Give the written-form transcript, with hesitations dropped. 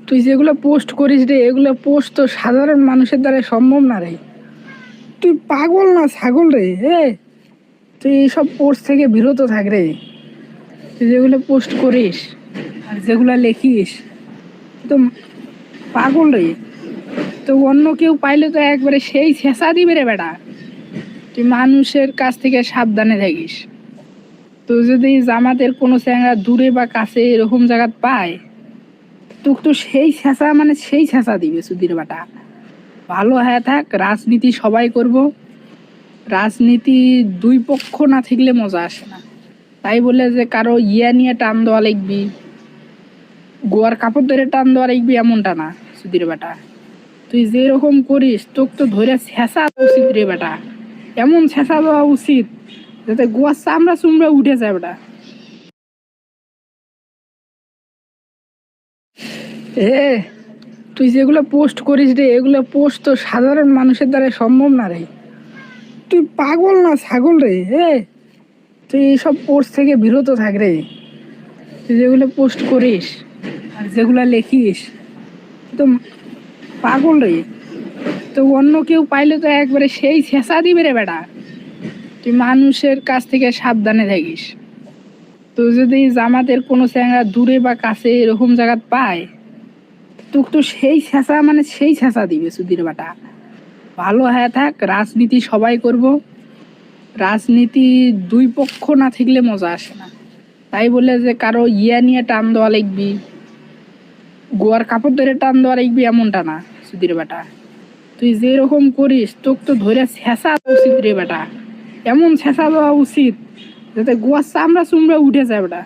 তুই যেগুলো পোস্ট করিস রে, এগুলো পোস্ট তো সাধারণ মানুষের দ্বারা সম্ভব না রে। তুই পাগল না ছাগল রে? তুই এইসব পোস্ট থেকে বিরত থাক রে। তুই যেগুলো পোস্ট করিস আর যেগুলো লেখিস, তুই তো পাগল রে। তো অন্য কেউ পাইলে তো একবারে সেই ছেঁচা দিবে রে বেটা। তুই মানুষের কাছ থেকে সাবধানে থাকিস। তো যদি জামাতের কোনো চ্যাংড়া দূরে বা কাছে এরকম জায়গা পায়, তোকে তো সেই ছেঁচা মানে সেই ছেঁচা দিবে সুধীর বেটা। ভালো হয়ে থাক, রাজনীতি সবাই করব। রাজনীতি দুই পক্ষ না থাকলে মজা আসে না। তাই বলে যে কারো ইয়া নিয়ে টান দেওয়া লিখবি, গোয়ার কাপড় ধরে টান দেওয়া লিখবি, এমনটা না সুধীর বেটা। তুই যেরকম করিস তোকে তো ধরে ছেঁচা উচিত রে বেটা। এমন ছেঁচা দেওয়া উচিত যাতে গোয়ার চামড়া চুমড়া উঠে যায় বেটা। এ তুই যেগুলো পোস্ট করিস রে, এগুলো পোস্ট তো সাধারণ মানুষের দ্বারা সম্ভব না রে। তুই পাগল না ছাগল রে? তুই এইসব পোস্ট থেকে বিরত থাক রে। তুই যেগুলো পোস্ট করিস আর যেগুলো লেখিস, তুই তো পাগল রে। তো অন্য কেউ পাইলে তো একবারে সেই ছেঁচা দিবে রে বেটা। তুই মানুষের কাছ থেকে সাবধানে থাকিস। তো যদি জামাতের কোনো চ্যাংড়া দূরে বা কাছে এরকম জায়গা পায়, তোকে তো সেই ছেঁচা মানে সেই ছেঁচা দিবে সুধীর বেটা। ভালো হয়ে থাক, রাজনীতি সবাই করব। রাজনীতি দুই পক্ষ না থাকলে মজা আসে না। তাই বলে যে কারো ইয়া নিয়ে টান দেওয়া লিখবি, গোয়ার কাপড় ধরে টান দেওয়া লিখবি, এমনটা না সুধীর বেটা। তুই যেরকম করিস তোকে তো ধরে ছেঁচা উচিত রে বেটা। এমন ছেঁচা দেওয়া উচিত যাতে গোয়ার চামড়া চুমড়া উঠে যায় বেটা।